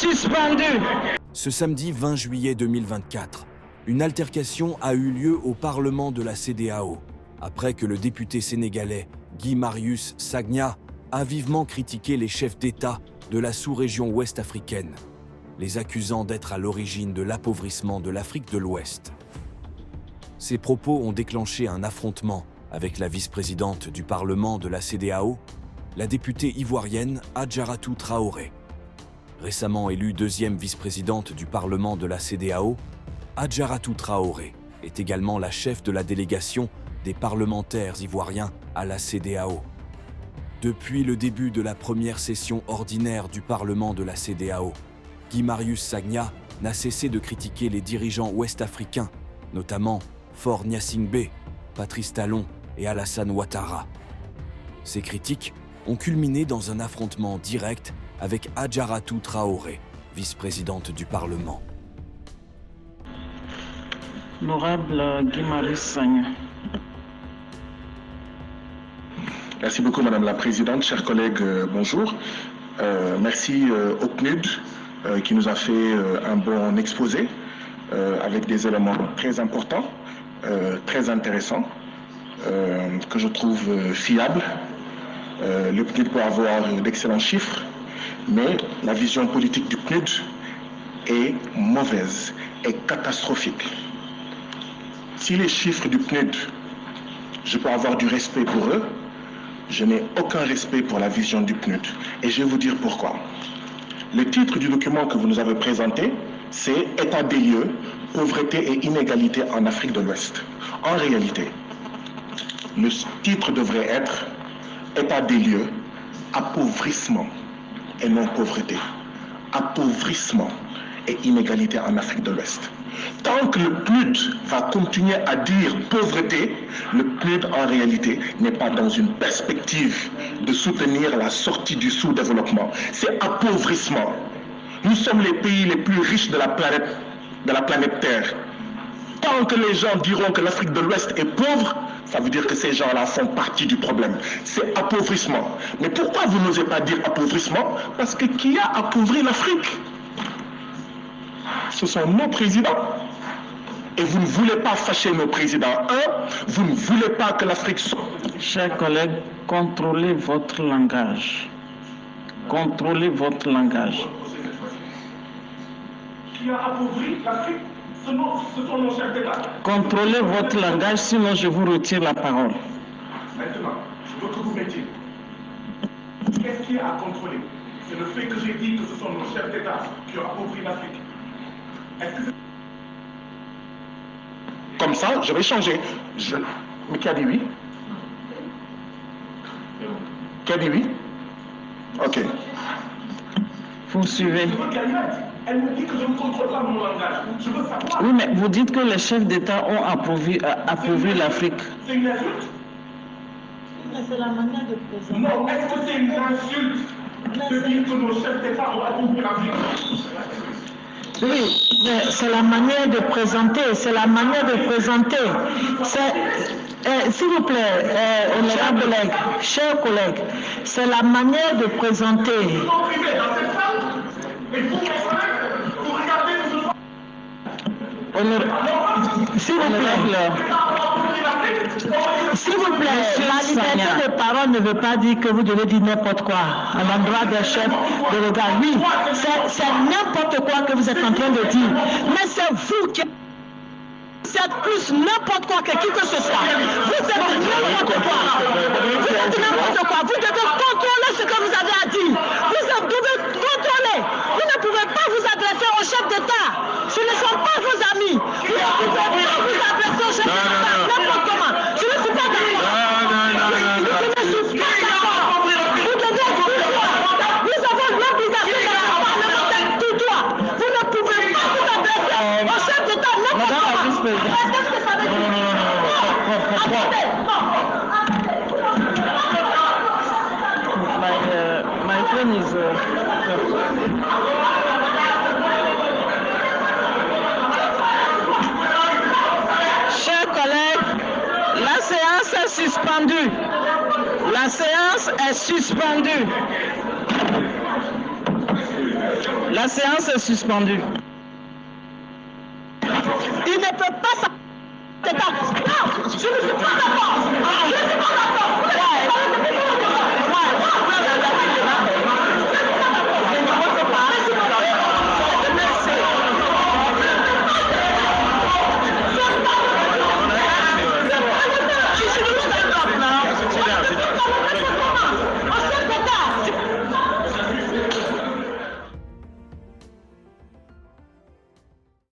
suspendue. Ce samedi 20 juillet 2024, une altercation a eu lieu au Parlement de la CEDEAO, après que le député sénégalais Guy Marius Sagna a vivement critiqué les chefs d'État de la sous-région ouest africaine, les accusant d'être à l'origine de l'appauvrissement de l'Afrique de l'Ouest. Ces propos ont déclenché un affrontement avec la vice-présidente du Parlement de la CEDEAO, la députée ivoirienne Adjaratou Traoré. Récemment élue deuxième vice-présidente du Parlement de la CEDEAO, Adjaratou Traoré est également la chef de la délégation des parlementaires ivoiriens à la CEDEAO. Depuis le début de la première session ordinaire du Parlement de la CEDEAO, Guy Marius Sagna n'a cessé de critiquer les dirigeants ouest-africains, notamment Faure Gnassingbé, Patrice Talon et Alassane Ouattara. Ces critiques ont culminé dans un affrontement direct avec Adjaratou Traoré, vice-présidente du Parlement. L'honorable Guy Marius Sagna. Merci beaucoup Madame la Présidente, chers collègues, bonjour. Merci au PNUD qui nous a fait un bon exposé avec des éléments très importants, très intéressants, que je trouve fiables. Le PNUD peut avoir d'excellents chiffres, mais la vision politique du PNUD est mauvaise, est catastrophique. Si les chiffres du PNUD, je peux avoir du respect pour eux, je n'ai aucun respect pour la vision du PNUD. Et je vais vous dire pourquoi. Le titre du document que vous nous avez présenté, c'est « État des lieux, pauvreté et inégalité en Afrique de l'Ouest ». En réalité, le titre devrait être « État des lieux, appauvrissement et non pauvreté ». Appauvrissement et inégalité en Afrique de l'Ouest. Tant que le PNUD va continuer à dire pauvreté, le PNUD en réalité n'est pas dans une perspective de soutenir la sortie du sous-développement. C'est appauvrissement. Nous sommes les pays les plus riches de la planète Terre. Tant que les gens diront que l'Afrique de l'Ouest est pauvre, ça veut dire que ces gens-là font partie du problème. C'est appauvrissement. Mais pourquoi vous n'osez pas dire appauvrissement? Parce que qui a appauvri l'Afrique? Ce sont nos présidents. Et vous ne voulez pas fâcher nos présidents. Vous ne voulez pas que l'Afrique soit... Chers collègues, contrôlez votre langage. Contrôlez votre langage. Qui a appauvri l'Afrique? Ce sont nos chefs d'État. Contrôlez votre langage, sinon je vous retire la parole. Maintenant, je veux que vous mettiez. Qu'est-ce qui est à contrôler? C'est le fait que j'ai dit que ce sont nos chefs d'État qui ont appauvri l'Afrique. Comme ça, je vais changer. Mais qui a dit oui? Qui a dit oui? Ok. Vous suivez. Elle me dit que je ne contrôle pas mon langage. Je veux savoir. Oui, mais vous dites que les chefs d'État ont appauvri l'Afrique. C'est une insulte? Mais c'est la manière de présenter. Non, est-ce que c'est une insulte de dire que nos chefs d'État ont appauvri l'Afrique? Oui, mais c'est la manière de présenter, c'est la manière de présenter. S'il vous plaît, honorable collègue, chers collègues, c'est la manière de présenter. S'il vous plaît, la liberté de parole ne veut pas dire que vous devez dire n'importe quoi à l'endroit des chefs de regard. Oui, c'est n'importe quoi que vous êtes en train de dire. Mais c'est vous qui êtes plus n'importe quoi que qui que ce soit. Vous êtes n'importe quoi. Vous êtes n'importe quoi. Vous devez contrôler ce que vous avez à dire. Vous devez contrôler. Vous ne pouvez pas vous adresser au chef d'État. Ce ne sont pas vos amis. Vous ne pouvez pas vous adresser au chef d'État n'importe comment. Je ne suis pas d'accord. Je ne suis pas d'accord. Vous devez tout droit. Nous avons l'obligation de la parlementaire tout droit. Vous ne pouvez pas vous adresser au chef d'État n'importe comment. Qu'est-ce que ça veut dire? Attendez, My phone is... Chers collègues, la séance est suspendue. La séance est suspendue. La séance est suspendue. Il ne peut pas s'arrêter. Non, je ne suis pas d'accord. Je ne suis pas d'accord.